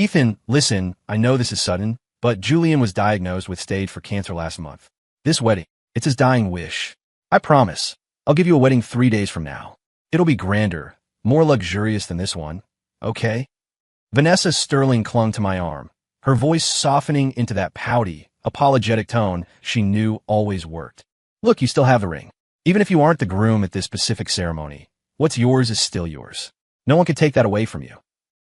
Ethan, listen, I know this is sudden, but Julian was diagnosed with stage 4 cancer last month. This wedding, it's his dying wish. I promise, I'll give you a wedding 3 days from now. It'll be grander, more luxurious than this one, okay? Vanessa Sterling clung to my arm, her voice softening into that pouty, apologetic tone she knew always worked. Look, you still have the ring. Even if you aren't the groom at this specific ceremony, what's yours is still yours. No one can take that away from you.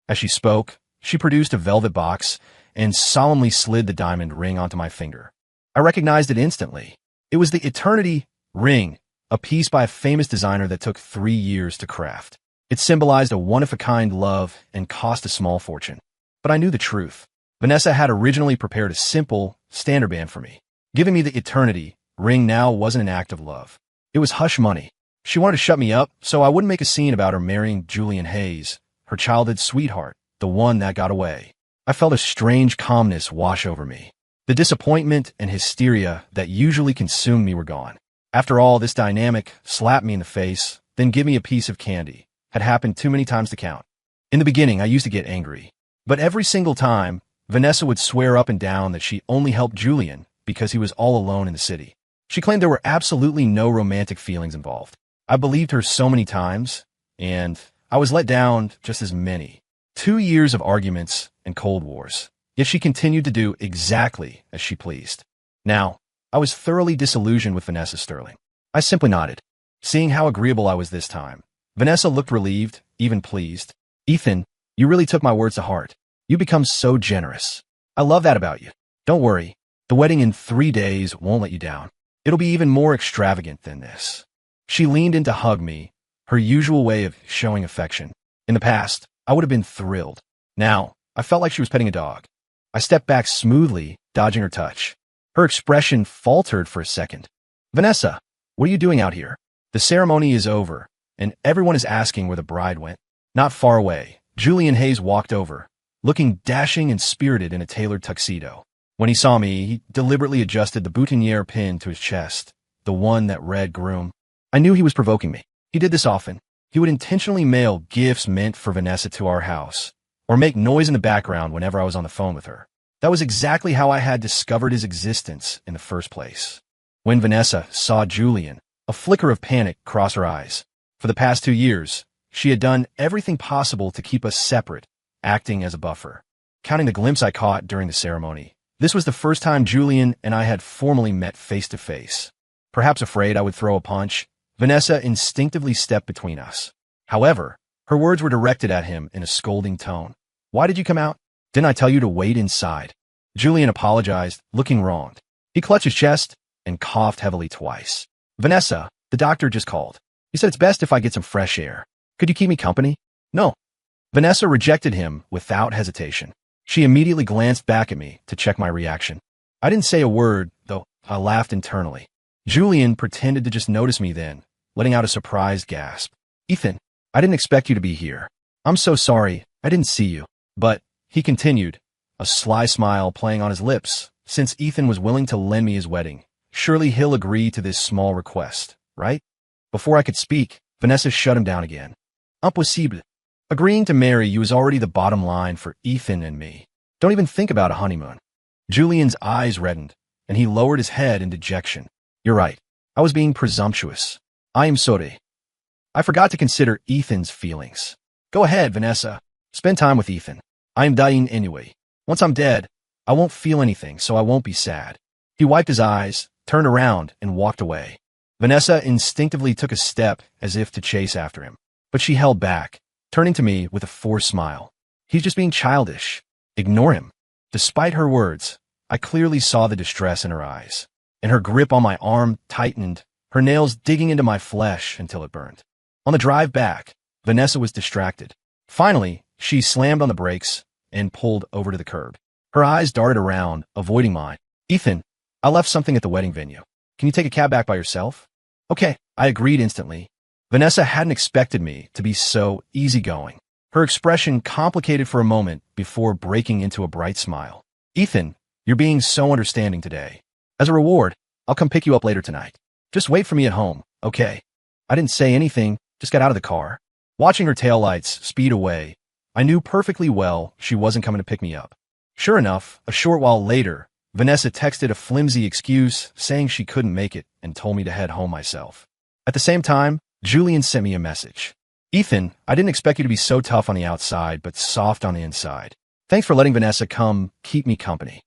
As she spoke, she produced a velvet box and solemnly slid the diamond ring onto my finger. I recognized it instantly. It was the Eternity ring, a piece by a famous designer that took 3 years to craft. It symbolized a one-of-a-kind love and cost a small fortune. But I knew the truth. Vanessa had originally prepared a simple, standard band for me. Giving me the Eternity ring now wasn't an act of love. It was hush money. She wanted to shut me up so I wouldn't make a scene about her marrying Julian Hayes, her childhood sweetheart, the one that got away. I felt a strange calmness wash over me. The disappointment and hysteria that usually consumed me were gone. After all, this dynamic, slap me in the face, then give me a piece of candy, had happened too many times to count. In the beginning, I used to get angry. But every single time, Vanessa would swear up and down that she only helped Julian because he was all alone in the city. She claimed there were absolutely no romantic feelings involved. I believed her so many times, and I was let down just as many. 2 years of arguments and cold wars. Yet she continued to do exactly as she pleased. Now, I was thoroughly disillusioned with Vanessa Sterling. I simply nodded, seeing how agreeable I was this time. Vanessa looked relieved, even pleased. Ethan, you really took my words to heart. You become so generous. I love that about you. Don't worry. The wedding in 3 days won't let you down. It'll be even more extravagant than this. She leaned in to hug me, her usual way of showing affection. In the past, I would have been thrilled. Now, I felt like she was petting a dog. I stepped back smoothly, dodging her touch. Her expression faltered for a second. Vanessa, what are you doing out here? The ceremony is over, and everyone is asking where the bride went. Not far away, Julian Hayes walked over, looking dashing and spirited in a tailored tuxedo. When he saw me, he deliberately adjusted the boutonniere pin to his chest, the one that read groom. I knew he was provoking me. He did this often. He would intentionally mail gifts meant for Vanessa to our house, or make noise in the background whenever I was on the phone with her. That was exactly how I had discovered his existence in the first place. When Vanessa saw Julian, a flicker of panic crossed her eyes. For the past 2 years, she had done everything possible to keep us separate, acting as a buffer. Counting the glimpse I caught during the ceremony, this was the first time Julian and I had formally met face to face. Perhaps afraid I would throw a punch, Vanessa instinctively stepped between us. However, her words were directed at him in a scolding tone. Why did you come out? Didn't I tell you to wait inside? Julian apologized, looking wronged. He clutched his chest and coughed heavily twice. Vanessa, the doctor just called. He said it's best if I get some fresh air. Could you keep me company? No. Vanessa rejected him without hesitation. She immediately glanced back at me to check my reaction. I didn't say a word, though I laughed internally. Julian pretended to just notice me then, letting out a surprised gasp. Ethan, I didn't expect you to be here. I'm so sorry, I didn't see you. But, he continued, a sly smile playing on his lips, since Ethan was willing to lend me his wedding. Surely he'll agree to this small request, right? Before I could speak, Vanessa shut him down again. Impossible. Agreeing to marry you is already the bottom line for Ethan and me. Don't even think about a honeymoon. Julian's eyes reddened, and he lowered his head in dejection. You're right. I was being presumptuous. I am sorry. I forgot to consider Ethan's feelings. Go ahead, Vanessa. Spend time with Ethan. I am dying anyway. Once I'm dead, I won't feel anything, so I won't be sad. He wiped his eyes, turned around, and walked away. Vanessa instinctively took a step as if to chase after him, but she held back, turning to me with a forced smile. He's just being childish. Ignore him. Despite her words, I clearly saw the distress in her eyes, and her grip on my arm tightened, her nails digging into my flesh until it burned. On the drive back, Vanessa was distracted. Finally, she slammed on the brakes and pulled over to the curb. Her eyes darted around, avoiding mine. Ethan, I left something at the wedding venue. Can you take a cab back by yourself? Okay, I agreed instantly. Vanessa hadn't expected me to be so easygoing. Her expression complicated for a moment before breaking into a bright smile. Ethan, you're being so understanding today. As a reward, I'll come pick you up later tonight. Just wait for me at home, okay? I didn't say anything, just got out of the car. Watching her taillights speed away, I knew perfectly well she wasn't coming to pick me up. Sure enough, a short while later, Vanessa texted a flimsy excuse saying she couldn't make it and told me to head home myself. At the same time, Julian sent me a message. Ethan, I didn't expect you to be so tough on the outside, but soft on the inside. Thanks for letting Vanessa come keep me company.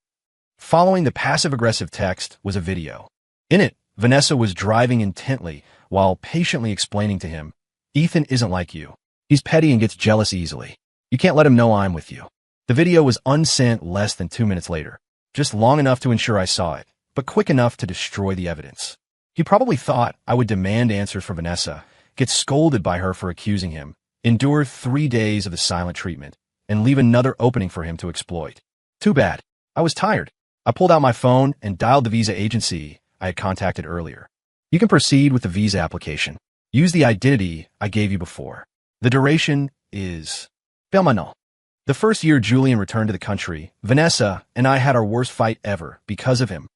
Following the passive-aggressive text was a video. In it, Vanessa was driving intently while patiently explaining to him, Ethan isn't like you. He's petty and gets jealous easily. You can't let him know I'm with you. The video was unsent less than 2 minutes later, just long enough to ensure I saw it, but quick enough to destroy the evidence. He probably thought I would demand answers from Vanessa, get scolded by her for accusing him, endure 3 days of the silent treatment, and leave another opening for him to exploit. Too bad. I was tired. I pulled out my phone and dialed the visa agency I had contacted earlier. You can proceed with the visa application. Use the identity I gave you before. The duration is permanent. The first year Julian returned to the country, Vanessa and I had our worst fight ever because of him.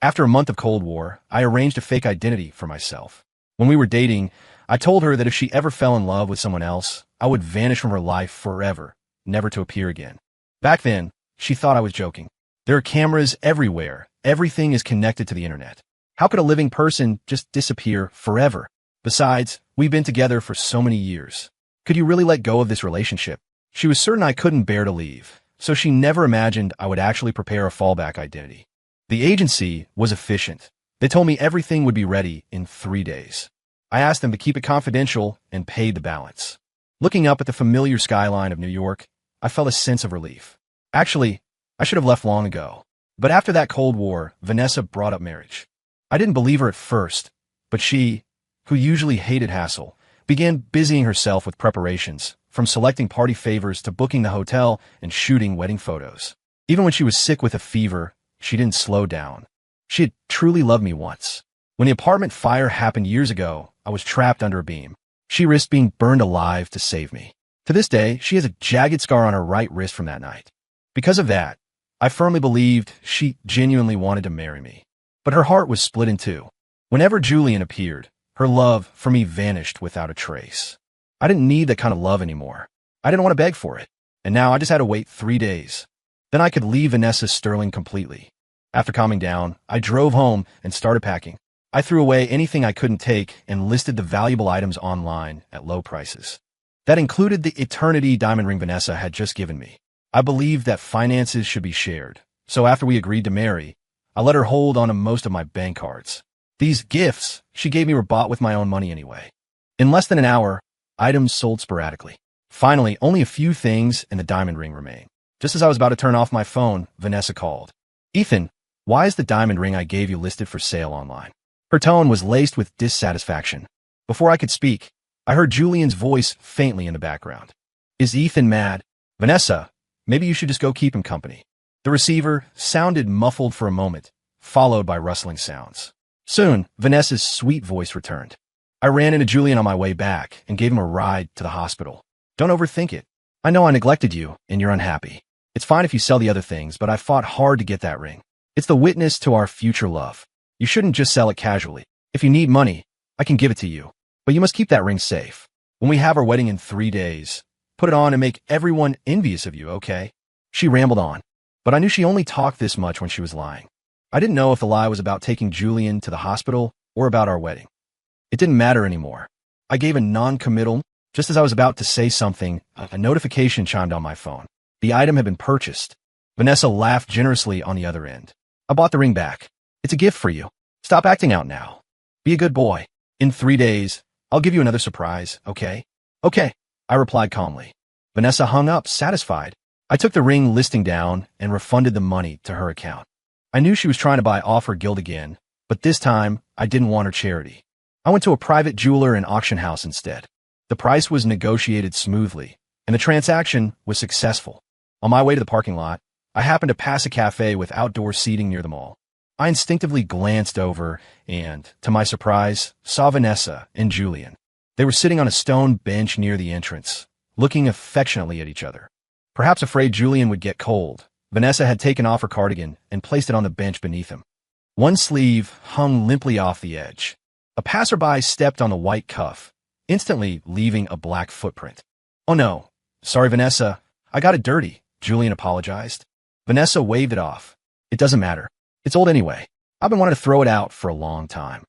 After a month of Cold War, I arranged a fake identity for myself. When we were dating, I told her that if she ever fell in love with someone else, I would vanish from her life forever, never to appear again. Back then, she thought I was joking. There are cameras everywhere. Everything is connected to the internet. How could a living person just disappear forever? Besides, we've been together for so many years. Could you really let go of this relationship? She was certain I couldn't bear to leave, so she never imagined I would actually prepare a fallback identity. The agency was efficient. They told me everything would be ready in 3 days. I asked them to keep it confidential and paid the balance. Looking up at the familiar skyline of New York, I felt a sense of relief. Actually, I should have left long ago. But after that Cold War, Vanessa brought up marriage. I didn't believe her at first, but she, who usually hated hassle, began busying herself with preparations, from selecting party favors to booking the hotel and shooting wedding photos. Even when she was sick with a fever, she didn't slow down. She had truly loved me once. When the apartment fire happened years ago, I was trapped under a beam. She risked being burned alive to save me. To this day, she has a jagged scar on her right wrist from that night. Because of that, I firmly believed she genuinely wanted to marry me. But her heart was split in two. Whenever Julian appeared, her love for me vanished without a trace. I didn't need that kind of love anymore. I didn't want to beg for it. And now I just had to wait 3 days. Then I could leave Vanessa Sterling completely. After calming down, I drove home and started packing. I threw away anything I couldn't take and listed the valuable items online at low prices. That included the eternity diamond ring Vanessa had just given me. I believed that finances should be shared. So after we agreed to marry, I let her hold on to most of my bank cards. These gifts she gave me were bought with my own money anyway. In less than an hour, items sold sporadically. Finally, only a few things and the diamond ring remained. Just as I was about to turn off my phone, Vanessa called. Ethan, why is the diamond ring I gave you listed for sale online? Her tone was laced with dissatisfaction. Before I could speak, I heard Julian's voice faintly in the background. Is Ethan mad? Vanessa, maybe you should just go keep him company. The receiver sounded muffled for a moment, followed by rustling sounds. Soon, Vanessa's sweet voice returned. I ran into Julian on my way back and gave him a ride to the hospital. Don't overthink it. I know I neglected you, and you're unhappy. It's fine if you sell the other things, but I fought hard to get that ring. It's the witness to our future love. You shouldn't just sell it casually. If you need money, I can give it to you. But you must keep that ring safe. When we have our wedding in 3 days, put it on and make everyone envious of you, okay? She rambled on, but I knew she only talked this much when she was lying. I didn't know if the lie was about taking Julian to the hospital or about our wedding. It didn't matter anymore. I gave a non-committal. Just as I was about to say something, a notification chimed on my phone. The item had been purchased. Vanessa laughed generously on the other end. I bought the ring back. It's a gift for you. Stop acting out now. Be a good boy. In 3 days, I'll give you another surprise, okay? Okay, I replied calmly. Vanessa hung up, satisfied. I took the ring listing down and refunded the money to her account. I knew she was trying to buy off her guild again, but this time, I didn't want her charity. I went to a private jeweler and auction house instead. The price was negotiated smoothly, and the transaction was successful. On my way to the parking lot, I happened to pass a cafe with outdoor seating near the mall. I instinctively glanced over and, to my surprise, saw Vanessa and Julian. They were sitting on a stone bench near the entrance, looking affectionately at each other. Perhaps afraid Julian would get cold, Vanessa had taken off her cardigan and placed it on the bench beneath him. One sleeve hung limply off the edge. A passerby stepped on the white cuff, instantly leaving a black footprint. Oh no, Sorry, Vanessa. I got it dirty, Julian apologized. Vanessa waved it off. It doesn't matter. It's old anyway. I've been wanting to throw it out for a long time.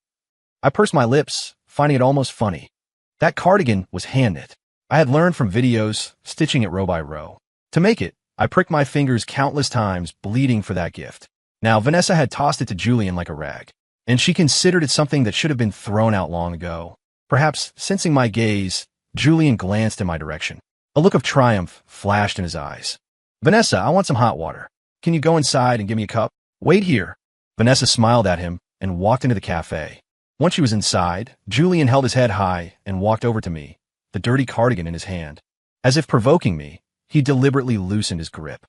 I pursed my lips, finding it almost funny. That cardigan was hand-knit. I had learned from videos, stitching it row by row. To make it, I pricked my fingers countless times, bleeding for that gift. Now, Vanessa had tossed it to Julian like a rag, and she considered it something that should have been thrown out long ago. Perhaps, sensing my gaze, Julian glanced in my direction. A look of triumph flashed in his eyes. Vanessa, I want some hot water. Can you go inside and give me a cup? Wait here. Vanessa smiled at him and walked into the cafe. Once she was inside, Julian held his head high and walked over to me, the dirty cardigan in his hand. As if provoking me, he deliberately loosened his grip.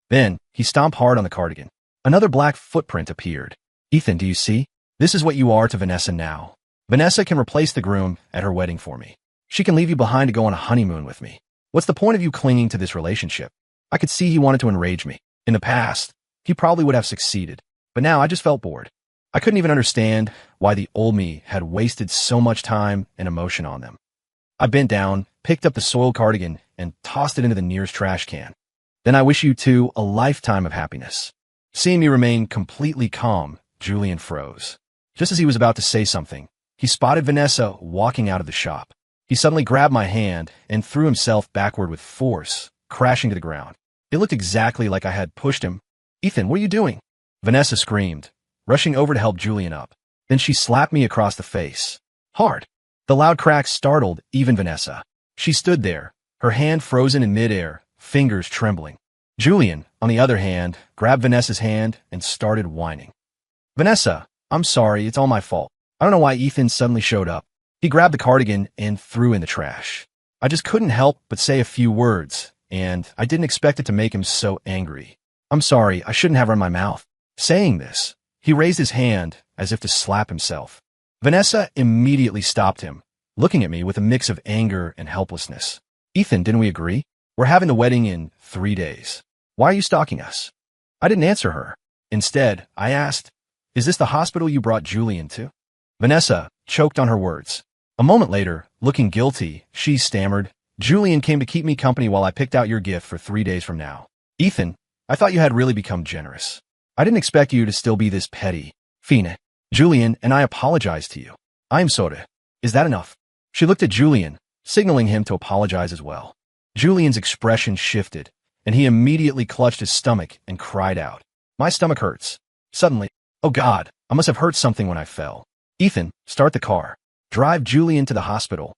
Then, he stomped hard on the cardigan. Another black footprint appeared. Ethan, do you see? This is what you are to Vanessa now. Vanessa can replace the groom at her wedding for me. She can leave you behind to go on a honeymoon with me. What's the point of you clinging to this relationship? I could see he wanted to enrage me. In the past, he probably would have succeeded. But now I just felt bored. I couldn't even understand why the old me had wasted so much time and emotion on them. I bent down, picked up the soiled cardigan, and tossed it into the nearest trash can. Then I wish you two a lifetime of happiness. Seeing me remain completely calm, Julian froze. Just as he was about to say something, he spotted Vanessa walking out of the shop. He suddenly grabbed my hand and threw himself backward with force, crashing to the ground. It looked exactly like I had pushed him. Ethan, what are you doing? Vanessa screamed, rushing over to help Julian up. Then she slapped me across the face. Hard. The loud crack startled even Vanessa. She stood there, her hand frozen in midair, fingers trembling. Julian, on the other hand, grabbed Vanessa's hand and started whining. Vanessa, I'm sorry, it's all my fault. I don't know why Ethan suddenly showed up. He grabbed the cardigan and threw in the trash. I just couldn't help but say a few words, and I didn't expect it to make him so angry. I'm sorry, I shouldn't have run my mouth. Saying this, he raised his hand as if to slap himself. Vanessa immediately stopped him, looking at me with a mix of anger and helplessness. Ethan, didn't we agree? We're having the wedding in 3 days. Why are you stalking us? I didn't answer her. Instead, I asked, is this the hospital you brought Julian to? Vanessa choked on her words. A moment later, looking guilty, she stammered, Julian came to keep me company while I picked out your gift for 3 days from now. Ethan, I thought you had really become generous. I didn't expect you to still be this petty. Fine. Julian, and I apologize to you. I'm sorry. Is that enough? She looked at Julian, signaling him to apologize as well. Julian's expression shifted, and he immediately clutched his stomach and cried out. My stomach hurts. Suddenly, oh God, I must have hurt something when I fell. Ethan, start the car. Drive Julian to the hospital.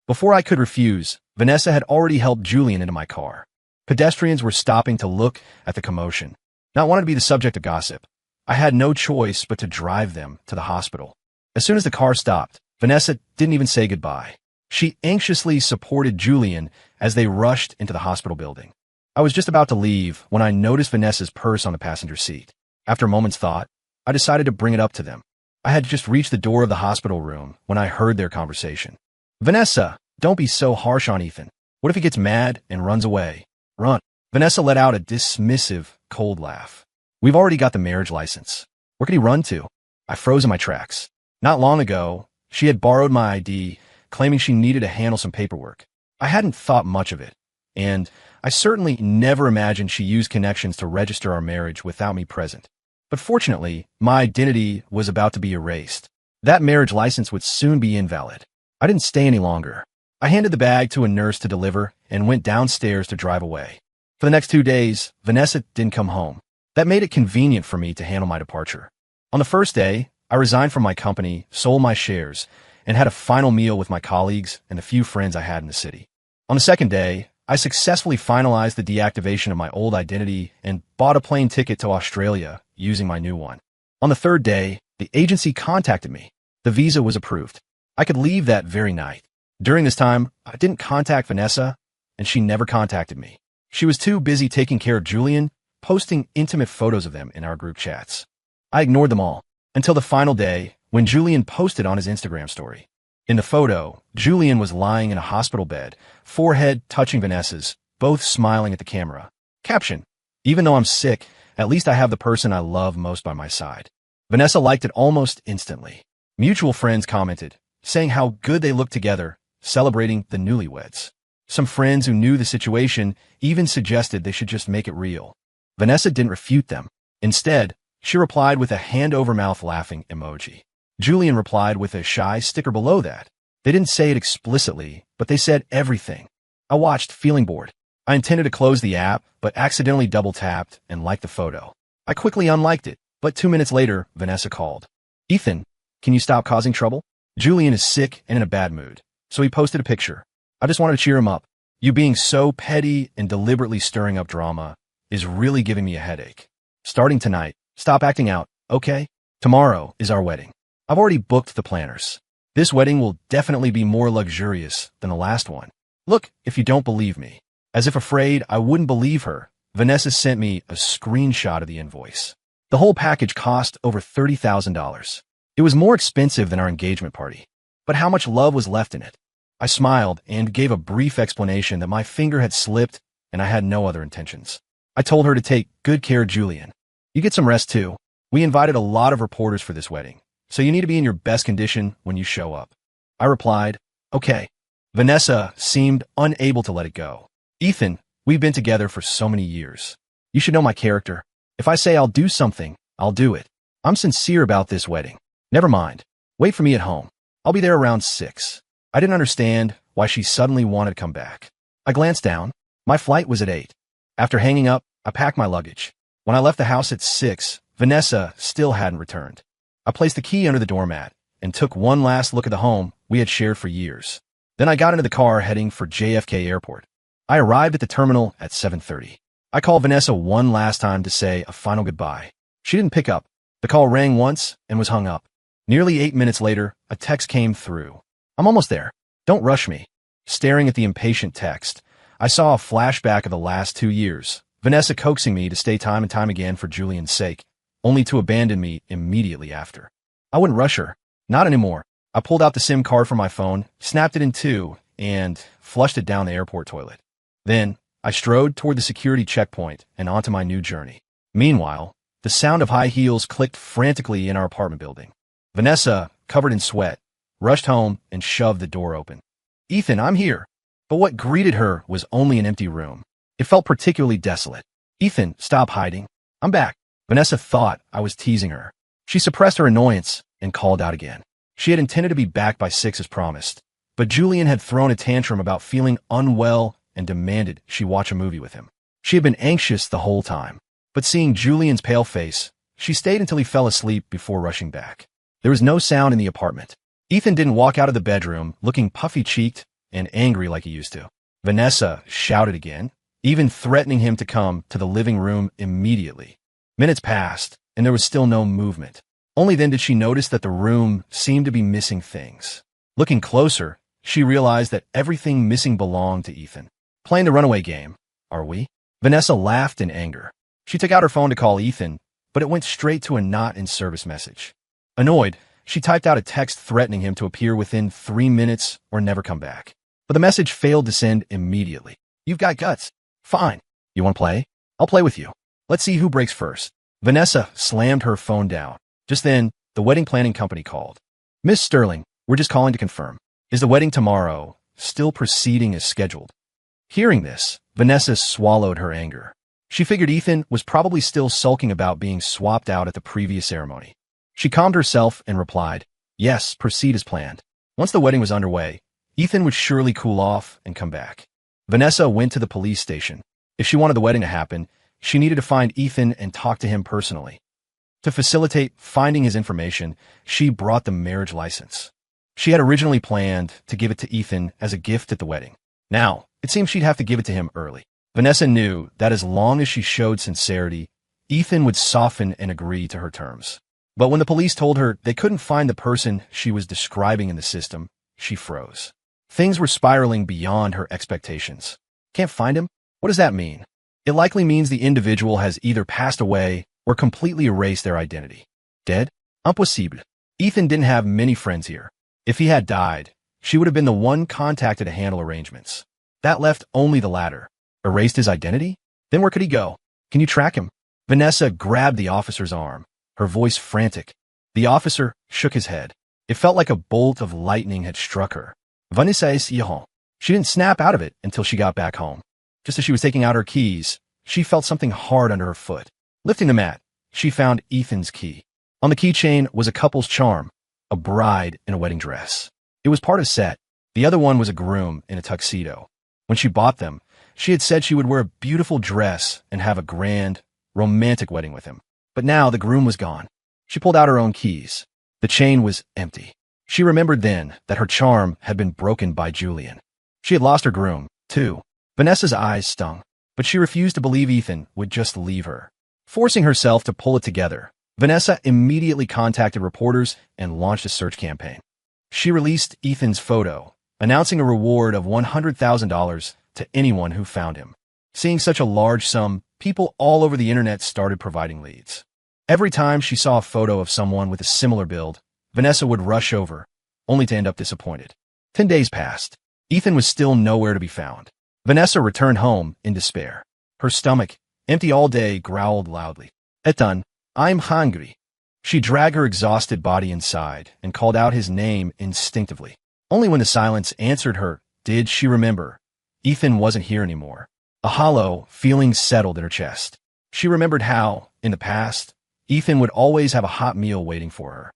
Before I could refuse, Vanessa had already helped Julian into my car. Pedestrians were stopping to look at the commotion. Not wanting to be the subject of gossip, I had no choice but to drive them to the hospital. As soon as the car stopped, Vanessa didn't even say goodbye. She anxiously supported Julian as they rushed into the hospital building. I was just about to leave when I noticed Vanessa's purse on the passenger seat. After a moment's thought, I decided to bring it up to them. I had just reached the door of the hospital room when I heard their conversation. Vanessa, don't be so harsh on Ethan. What if he gets mad and runs away? Run. Vanessa let out a dismissive, cold laugh. We've already got the marriage license. Where could he run to? I froze in my tracks. Not long ago, she had borrowed my ID, claiming she needed to handle some paperwork. I hadn't thought much of it, and I certainly never imagined she used connections to register our marriage without me present. But fortunately, my identity was about to be erased. That marriage license would soon be invalid. I didn't stay any longer. I handed the bag to a nurse to deliver and went downstairs to drive away. For the next 2 days, Vanessa didn't come home. That made it convenient for me to handle my departure. On the first day, I resigned from my company, sold my shares, and had a final meal with my colleagues and the few friends I had in the city. On the second day, I successfully finalized the deactivation of my old identity and bought a plane ticket to Australia using my new one. On the third day, the agency contacted me. The visa was approved. I could leave that very night. During this time, I didn't contact Vanessa, and she never contacted me. She was too busy taking care of Julian, posting intimate photos of them in our group chats. I ignored them all, until the final day, when Julian posted on his Instagram story. In the photo, Julian was lying in a hospital bed, forehead touching Vanessa's, both smiling at the camera. Caption, even though I'm sick, at least I have the person I love most by my side. Vanessa liked it almost instantly. Mutual friends commented, saying how good they looked together, celebrating the newlyweds. Some friends who knew the situation even suggested they should just make it real. Vanessa didn't refute them. Instead, she replied with a hand-over-mouth laughing emoji. Julian replied with a shy sticker below that. They didn't say it explicitly, but they said everything. I watched, feeling bored. I intended to close the app, but accidentally double-tapped and liked the photo. I quickly unliked it, but 2 minutes later, Vanessa called. Ethan, can you stop causing trouble? Julian is sick and in a bad mood, so he posted a picture. I just wanted to cheer him up. You being so petty and deliberately stirring up drama is really giving me a headache. Starting tonight, stop acting out, okay? Tomorrow is our wedding. I've already booked the planners. This wedding will definitely be more luxurious than the last one. Look, if you don't believe me. As if afraid I wouldn't believe her, Vanessa sent me a screenshot of the invoice. The whole package cost over $30,000. It was more expensive than our engagement party. But how much love was left in it? I smiled and gave a brief explanation that my finger had slipped and I had no other intentions. I told her to take good care of Julian. You get some rest too. We invited a lot of reporters for this wedding, so you need to be in your best condition when you show up. I replied, okay. Vanessa seemed unable to let it go. Ethan, we've been together for so many years. You should know my character. If I say I'll do something, I'll do it. I'm sincere about this wedding. Never mind. Wait for me at home. I'll be there around 6. I didn't understand why she suddenly wanted to come back. I glanced down. My flight was at 8. After hanging up, I packed my luggage. When I left the house at 6, Vanessa still hadn't returned. I placed the key under the doormat and took one last look at the home we had shared for years. Then I got into the car heading for JFK Airport. I arrived at the terminal at 7:30. I called Vanessa one last time to say a final goodbye. She didn't pick up. The call rang once and was hung up. Nearly 8 minutes later, a text came through. I'm almost there. Don't rush me. Staring at the impatient text, I saw a flashback of the last 2 years, Vanessa coaxing me to stay time and time again for Julian's sake, only to abandon me immediately after. I wouldn't rush her. Not anymore. I pulled out the SIM card from my phone, snapped it in two, and flushed it down the airport toilet. Then, I strode toward the security checkpoint and onto my new journey. Meanwhile, the sound of high heels clicked frantically in our apartment building. Vanessa, covered in sweat, rushed home and shoved the door open. Ethan, I'm here. But what greeted her was only an empty room. It felt particularly desolate. Ethan, stop hiding. I'm back. Vanessa thought I was teasing her. She suppressed her annoyance and called out again. She had intended to be back by 6 as promised, but Julian had thrown a tantrum about feeling unwell and demanded she watch a movie with him. She had been anxious the whole time, but seeing Julian's pale face, she stayed until he fell asleep before rushing back. There was no sound in the apartment. Ethan didn't walk out of the bedroom looking puffy-cheeked and angry like he used to. Vanessa shouted again, even threatening him to come to the living room immediately. Minutes passed, and there was still no movement. Only then did she notice that the room seemed to be missing things. Looking closer, she realized that everything missing belonged to Ethan. Playing the runaway game, are we? Vanessa laughed in anger. She took out her phone to call Ethan, but it went straight to a not-in-service message. Annoyed, she typed out a text threatening him to appear within 3 minutes or never come back. But the message failed to send immediately. You've got guts. Fine. You want to play? I'll play with you. Let's see who breaks first. Vanessa slammed her phone down. Just then, the wedding planning company called. Miss Sterling, we're just calling to confirm. Is the wedding tomorrow still proceeding as scheduled? Hearing this, Vanessa swallowed her anger. She figured Ethan was probably still sulking about being swapped out at the previous ceremony. She calmed herself and replied, yes, proceed as planned. Once the wedding was underway, Ethan would surely cool off and come back. Vanessa went to the police station. If she wanted the wedding to happen, she needed to find Ethan and talk to him personally. To facilitate finding his information, she brought the marriage license. She had originally planned to give it to Ethan as a gift at the wedding. Now, it seemed she'd have to give it to him early. Vanessa knew that as long as she showed sincerity, Ethan would soften and agree to her terms. But when the police told her they couldn't find the person she was describing in the system, she froze. Things were spiraling beyond her expectations. Can't find him? What does that mean? It likely means the individual has either passed away or completely erased their identity. Dead? Impossible. Ethan didn't have many friends here. If he had died, she would have been the one contacted to handle arrangements. That left only the latter. Erased his identity? Then where could he go? Can you track him? Vanessa grabbed the officer's arm, her voice frantic. The officer shook his head. It felt like a bolt of lightning had struck her. Vanessa is Yahon. She didn't snap out of it until she got back home. Just as she was taking out her keys, she felt something hard under her foot. Lifting the mat, she found Ethan's key. On the keychain was a couple's charm, a bride in a wedding dress. It was part of a set. The other one was a groom in a tuxedo. When she bought them, she had said she would wear a beautiful dress and have a grand, romantic wedding with him. But now the groom was gone. She pulled out her own keys. The chain was empty. She remembered then that her charm had been broken by Julian. She had lost her groom, too. Vanessa's eyes stung, but she refused to believe Ethan would just leave her. Forcing herself to pull it together, Vanessa immediately contacted reporters and launched a search campaign. She released Ethan's photo, announcing a reward of $100,000 to anyone who found him. Seeing such a large sum, people all over the internet started providing leads. Every time she saw a photo of someone with a similar build, Vanessa would rush over, only to end up disappointed. 10 days passed. Ethan was still nowhere to be found. Vanessa returned home in despair. Her stomach, empty all day, growled loudly. Ethan, I'm hungry. She dragged her exhausted body inside and called out his name instinctively. Only when the silence answered her did she remember Ethan wasn't here anymore. A hollow feeling settled in her chest. She remembered how, in the past, Ethan would always have a hot meal waiting for her.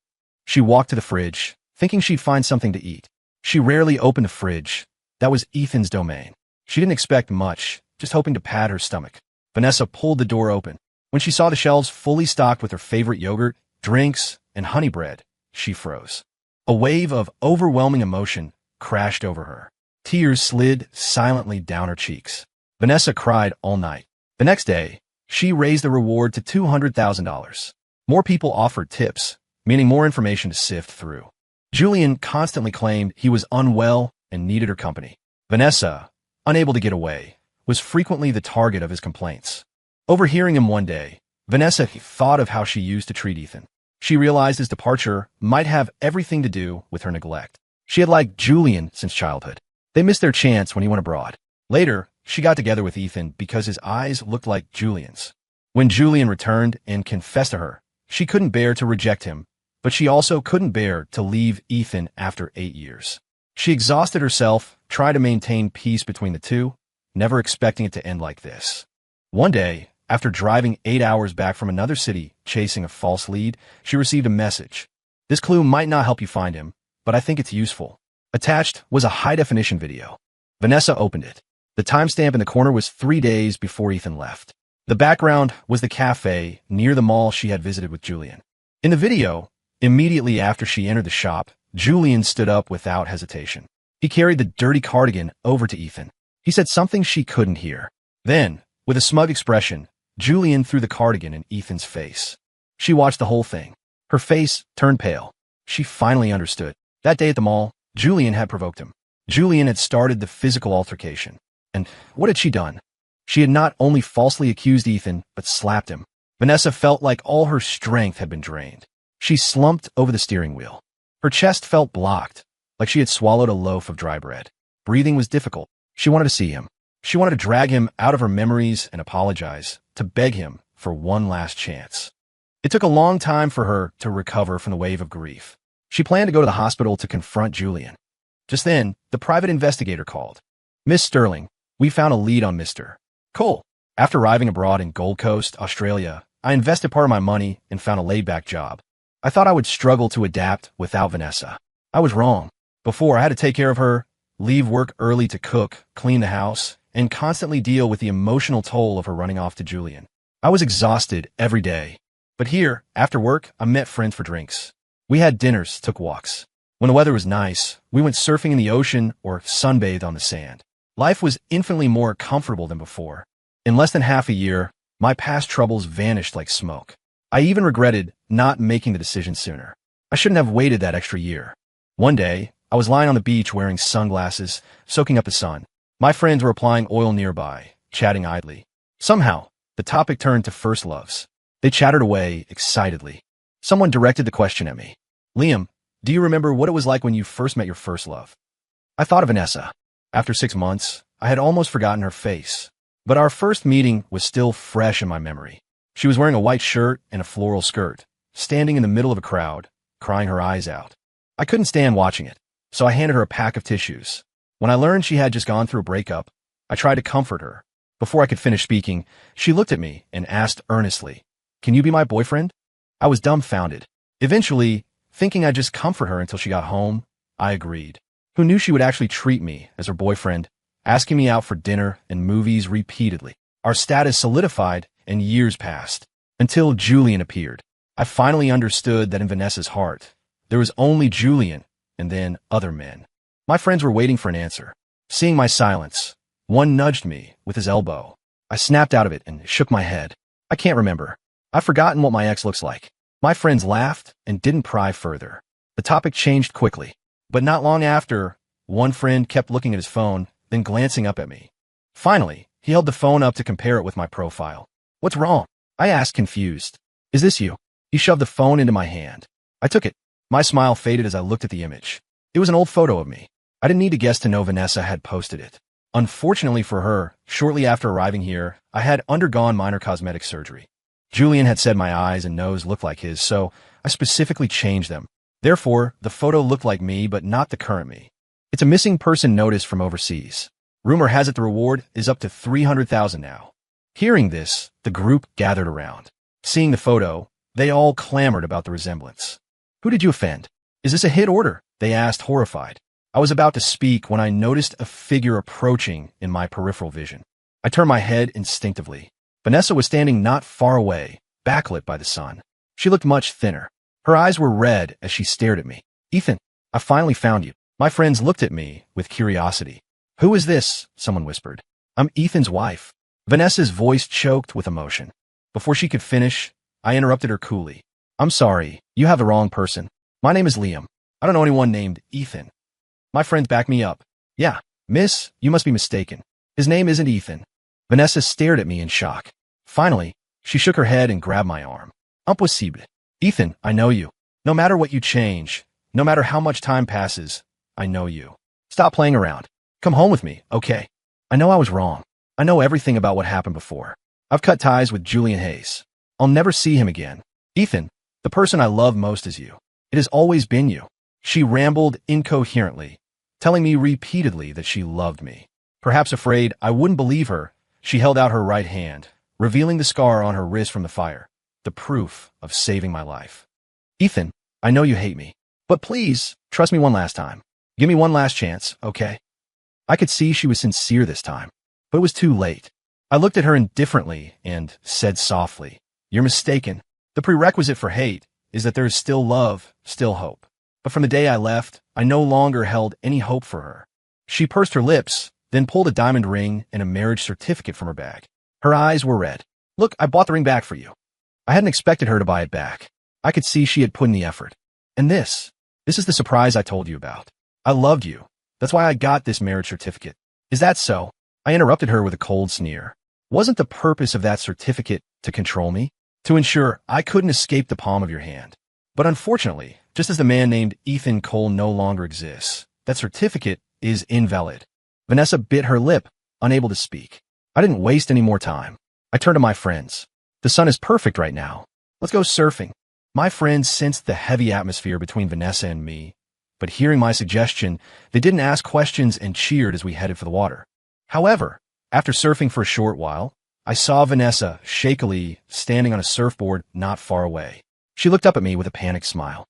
She walked to the fridge, thinking she'd find something to eat. She rarely opened the fridge. That was Ethan's domain. She didn't expect much, just hoping to pad her stomach. Vanessa pulled the door open. When she saw the shelves fully stocked with her favorite yogurt, drinks, and honey bread, she froze. A wave of overwhelming emotion crashed over her. Tears slid silently down her cheeks. Vanessa cried all night. The next day, she raised the reward to $200,000. More people offered tips, meaning more information to sift through. Julian constantly claimed he was unwell and needed her company. Vanessa, unable to get away, was frequently the target of his complaints. Overhearing him one day, Vanessa thought of how she used to treat Ethan. She realized his departure might have everything to do with her neglect. She had liked Julian since childhood. They missed their chance when he went abroad. Later, she got together with Ethan because his eyes looked like Julian's. When Julian returned and confessed to her, she couldn't bear to reject him, but she also couldn't bear to leave Ethan after 8 years. She exhausted herself, trying to maintain peace between the two, never expecting it to end like this. One day, after driving 8 hours back from another city chasing a false lead, she received a message. This clue might not help you find him, but I think it's useful. Attached was a high-definition video. Vanessa opened it. The timestamp in the corner was 3 days before Ethan left. The background was the cafe near the mall she had visited with Julian. In the video, immediately after she entered the shop, Julian stood up without hesitation. He carried the dirty cardigan over to Ethan. He said something she couldn't hear. Then, with a smug expression, Julian threw the cardigan in Ethan's face. She watched the whole thing. Her face turned pale. She finally understood. That day at the mall, Julian had provoked him. Julian had started the physical altercation. And what had she done? She had not only falsely accused Ethan, but slapped him. Vanessa felt like all her strength had been drained. She slumped over the steering wheel. Her chest felt blocked, like she had swallowed a loaf of dry bread. Breathing was difficult. She wanted to see him. She wanted to drag him out of her memories and apologize, to beg him for one last chance. It took a long time for her to recover from the wave of grief. She planned to go to the hospital to confront Julian. Just then, the private investigator called. Miss Sterling, we found a lead on Mr. Cole. After arriving abroad in Gold Coast, Australia, I invested part of my money and found a laid-back job. I thought I would struggle to adapt without Vanessa. I was wrong. Before, I had to take care of her, leave work early to cook, clean the house, and constantly deal with the emotional toll of her running off to Julian. I was exhausted every day. But here, after work, I met friends for drinks. We had dinners, took walks. When the weather was nice, we went surfing in the ocean or sunbathed on the sand. Life was infinitely more comfortable than before. In less than half a year, my past troubles vanished like smoke. I even regretted not making the decision sooner. I shouldn't have waited that extra year. One day, I was lying on the beach wearing sunglasses, soaking up the sun. My friends were applying oil nearby, chatting idly. Somehow, the topic turned to first loves. They chattered away excitedly. Someone directed the question at me. Liam, do you remember what it was like when you first met your first love? I thought of Vanessa. After 6 months, I had almost forgotten her face. But our first meeting was still fresh in my memory. She was wearing a white shirt and a floral skirt, standing in the middle of a crowd, crying her eyes out. I couldn't stand watching it, so I handed her a pack of tissues. When I learned she had just gone through a breakup, I tried to comfort her. Before I could finish speaking, she looked at me and asked earnestly, "Can you be my boyfriend?" I was dumbfounded. Eventually, thinking I'd just comfort her until she got home, I agreed. Who knew she would actually treat me as her boyfriend, asking me out for dinner and movies repeatedly. Our status solidified and years passed, until Julian appeared. I finally understood that in Vanessa's heart, there was only Julian and then other men. My friends were waiting for an answer. Seeing my silence, one nudged me with his elbow. I snapped out of it and shook my head. I can't remember. I've forgotten what my ex looks like. My friends laughed and didn't pry further. The topic changed quickly. But not long after, one friend kept looking at his phone, then glancing up at me. Finally, he held the phone up to compare it with my profile. "What's wrong?" I asked, confused. "Is this you?" He shoved the phone into my hand. I took it. My smile faded as I looked at the image. It was an old photo of me. I didn't need to guess to know Vanessa had posted it. Unfortunately for her, shortly after arriving here, I had undergone minor cosmetic surgery. Julian had said my eyes and nose looked like his, so I specifically changed them. Therefore, the photo looked like me, but not the current me. It's a missing person notice from overseas. Rumor has it the reward is up to 300,000 now. Hearing this, the group gathered around. Seeing the photo, they all clamored about the resemblance. "Who did you offend? Is this a hit order?" they asked, horrified. I was about to speak when I noticed a figure approaching in my peripheral vision. I turned my head instinctively. Vanessa was standing not far away, backlit by the sun. She looked much thinner. Her eyes were red as she stared at me. "Ethan, I finally found you." My friends looked at me with curiosity. "Who is this?" someone whispered. "I'm Ethan's wife." Vanessa's voice choked with emotion. Before she could finish, I interrupted her coolly. "I'm sorry, you have the wrong person. My name is Liam. I don't know anyone named Ethan." My friends backed me up. "Yeah, miss, you must be mistaken. His name isn't Ethan." Vanessa stared at me in shock. Finally, she shook her head and grabbed my arm. "Impossible. Ethan, I know you. No matter what you change, no matter how much time passes, I know you. Stop playing around. Come home with me, okay? I know I was wrong. I know everything about what happened before. I've cut ties with Julian Hayes. I'll never see him again. Ethan, the person I love most is you. It has always been you." She rambled incoherently, telling me repeatedly that she loved me. Perhaps afraid I wouldn't believe her, she held out her right hand, revealing the scar on her wrist from the fire, the proof of saving my life. "Ethan, I know you hate me, but please, trust me one last time. Give me one last chance, okay?" I could see she was sincere this time, but it was too late. I looked at her indifferently and said softly, "You're mistaken. The prerequisite for hate is that there is still love, still hope." But from the day I left, I no longer held any hope for her. She pursed her lips, then pulled a diamond ring and a marriage certificate from her bag. Her eyes were red. "Look, I bought the ring back for you." I hadn't expected her to buy it back. I could see she had put in the effort. "And this is the surprise I told you about. I loved you. That's why I got this marriage certificate." "Is that so?" I interrupted her with a cold sneer. "Wasn't the purpose of that certificate to control me? To ensure I couldn't escape the palm of your hand? But unfortunately, just as the man named Ethan Cole no longer exists, that certificate is invalid." Vanessa bit her lip, unable to speak. I didn't waste any more time. I turned to my friends. "The sun is perfect right now. Let's go surfing." My friends sensed the heavy atmosphere between Vanessa and me, but hearing my suggestion, they didn't ask questions and cheered as we headed for the water. However, after surfing for a short while, I saw Vanessa shakily standing on a surfboard not far away. She looked up at me with a panicked smile.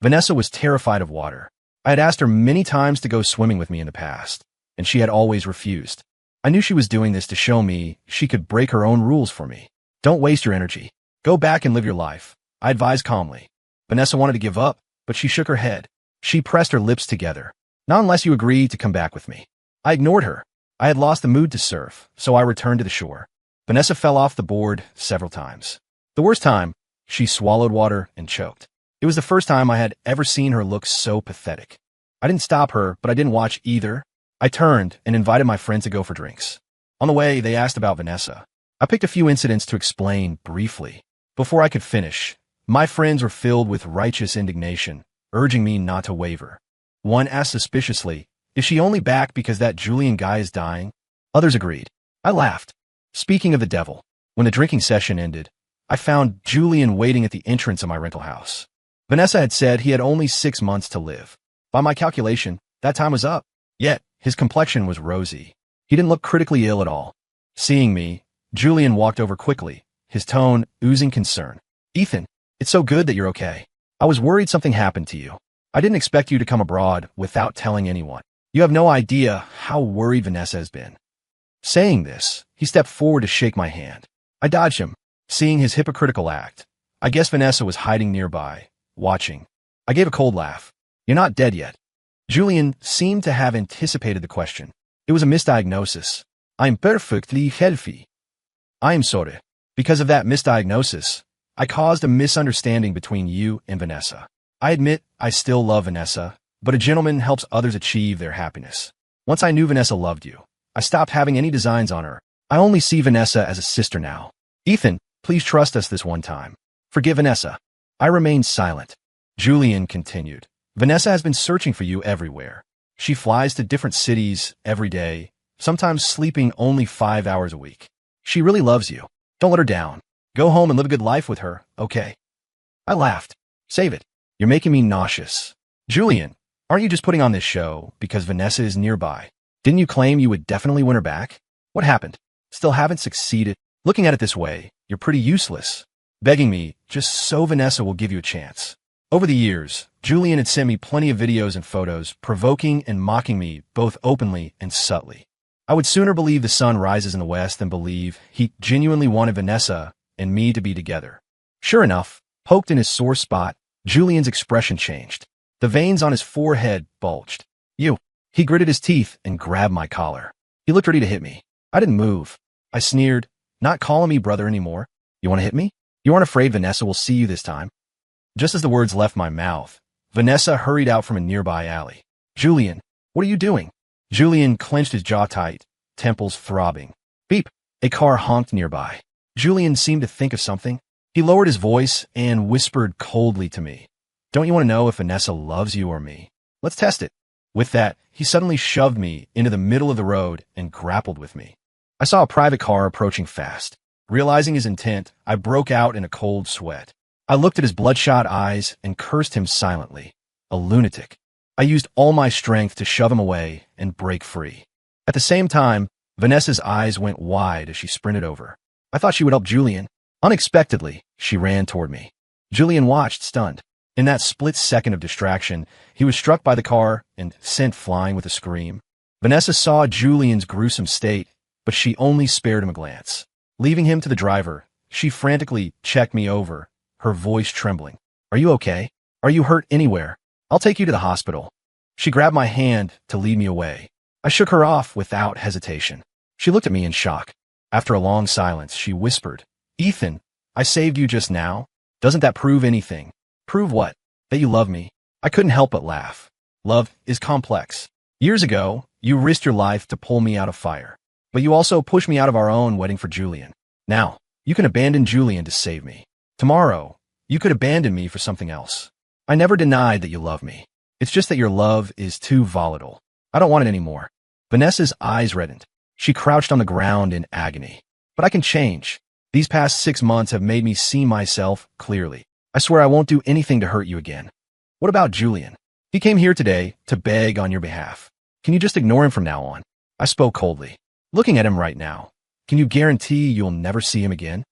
Vanessa was terrified of water. I had asked her many times to go swimming with me in the past, and she had always refused. I knew she was doing this to show me she could break her own rules for me. "Don't waste your energy. Go back and live your life," I advised calmly. Vanessa wanted to give up, but she shook her head. She pressed her lips together. "Not unless you agree to come back with me." I ignored her. I had lost the mood to surf, so I returned to the shore. Vanessa fell off the board several times. The worst time, she swallowed water and choked. It was the first time I had ever seen her look so pathetic. I didn't stop her, but I didn't watch either. I turned and invited my friends to go for drinks. On the way, they asked about Vanessa. I picked a few incidents to explain briefly. Before I could finish, my friends were filled with righteous indignation, urging me not to waver. One asked suspiciously, "Is she only back because that Julian guy is dying?" Others agreed. I laughed. Speaking of the devil, when the drinking session ended, I found Julian waiting at the entrance of my rental house. Vanessa had said he had only 6 months to live. By my calculation, that time was up. Yet, His complexion was rosy. He didn't look critically ill at all. Seeing me, Julian walked over quickly, his tone oozing concern. Ethan, it's so good that you're okay. I was worried something happened to you. I didn't expect you to come abroad without telling anyone. You have no idea how worried Vanessa has been. Saying this, he stepped forward to shake my hand. I dodged him, seeing his hypocritical act. I guess Vanessa was hiding nearby, watching. I gave a cold laugh. You're not dead yet. Julian seemed to have anticipated the question. It was a misdiagnosis. I'm perfectly healthy. I'm sorry. Because of that misdiagnosis, I caused a misunderstanding between you and Vanessa. I admit I still love Vanessa, but a gentleman helps others achieve their happiness. Once I knew Vanessa loved you, I stopped having any designs on her. I only see Vanessa as a sister now. Ethan, please trust us this one time. Forgive Vanessa. I remained silent. Julian continued. Vanessa has been searching for you everywhere. She flies to different cities every day, sometimes sleeping only 5 hours a week. She really loves you. Don't let her down. Go home and live a good life with her, okay? I laughed. Save it. You're making me nauseous. Julian, aren't you just putting on this show because Vanessa is nearby? Didn't you claim you would definitely win her back? What happened? Still haven't succeeded. Looking at it this way, you're pretty useless. Begging me just so Vanessa will give you a chance. Over the years, Julian had sent me plenty of videos and photos, provoking and mocking me both openly and subtly. I would sooner believe the sun rises in the west than believe he genuinely wanted Vanessa and me to be together. Sure enough, poked in his sore spot, Julian's expression changed. The veins on his forehead bulged. You. He gritted his teeth and grabbed my collar. He looked ready to hit me. I didn't move. I sneered, not calling me brother anymore. You want to hit me? You aren't afraid Vanessa will see you this time? Just as the words left my mouth, Vanessa hurried out from a nearby alley. Julian, what are you doing? Julian clenched his jaw tight, temples throbbing. Beep! A car honked nearby. Julian seemed to think of something. He lowered his voice and whispered coldly to me. Don't you want to know if Vanessa loves you or me? Let's test it. With that, he suddenly shoved me into the middle of the road and grappled with me. I saw a private car approaching fast. Realizing his intent, I broke out in a cold sweat. I looked at his bloodshot eyes and cursed him silently. A lunatic. I used all my strength to shove him away and break free. At the same time, Vanessa's eyes went wide as she sprinted over. I thought she would help Julian. Unexpectedly, she ran toward me. Julian watched, stunned. In that split second of distraction, he was struck by the car and sent flying with a scream. Vanessa saw Julian's gruesome state, but she only spared him a glance. Leaving him to the driver, she frantically checked me over, her voice trembling. Are you okay? Are you hurt anywhere? I'll take you to the hospital. She grabbed my hand to lead me away. I shook her off without hesitation. She looked at me in shock. After a long silence, she whispered, Ethan, I saved you just now. Doesn't that prove anything? Prove what? That you love me. I couldn't help but laugh. Love is complex. Years ago, you risked your life to pull me out of fire. But you also pushed me out of our own wedding for Julian. Now, you can abandon Julian to save me. Tomorrow, you could abandon me for something else. I never denied that you love me. It's just that your love is too volatile. I don't want it anymore. Vanessa's eyes reddened. She crouched on the ground in agony. But I can change. These past 6 months have made me see myself clearly. I swear I won't do anything to hurt you again. What about Julian? He came here today to beg on your behalf. Can you just ignore him from now on? I spoke coldly. Looking at him right now, can you guarantee you'll never see him again?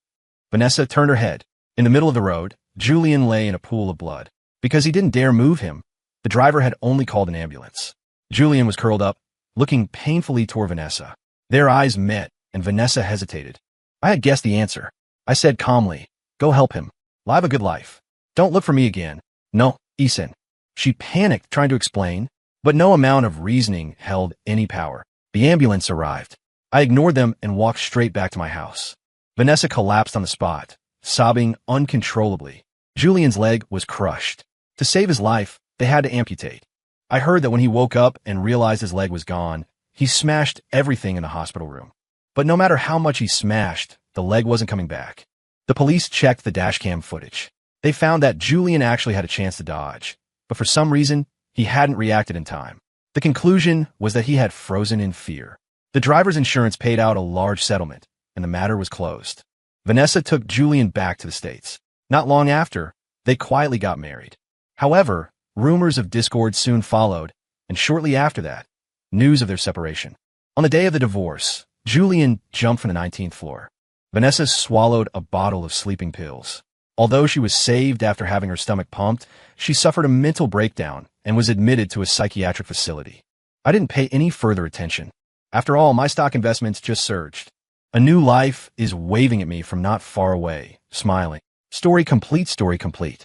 Vanessa turned her head. In the middle of the road, Julian lay in a pool of blood. Because he didn't dare move him, the driver had only called an ambulance. Julian was curled up, looking painfully toward Vanessa. Their eyes met, and Vanessa hesitated. I had guessed the answer. I said calmly, go help him. Live a good life. Don't look for me again. No, Ethan. She panicked, trying to explain, but no amount of reasoning held any power. The ambulance arrived. I ignored them and walked straight back to my house. Vanessa collapsed on the spot, sobbing uncontrollably. Julian's leg was crushed. To save his life, they had to amputate. I heard that when he woke up and realized his leg was gone, he smashed everything in the hospital room. But no matter how much he smashed, the leg wasn't coming back. The police checked the dashcam footage. They found that Julian actually had a chance to dodge, but for some reason, he hadn't reacted in time. The conclusion was that he had frozen in fear. The driver's insurance paid out a large settlement, and the matter was closed. Vanessa took Julian back to the States. Not long after, they quietly got married. However, rumors of discord soon followed, and shortly after that, news of their separation. On the day of the divorce, Julian jumped from the 19th floor. Vanessa swallowed a bottle of sleeping pills. Although she was saved after having her stomach pumped, she suffered a mental breakdown and was admitted to a psychiatric facility. I didn't pay any further attention. After all, my stock investments just surged. A new life is waving at me from not far away, smiling. Story complete, story complete.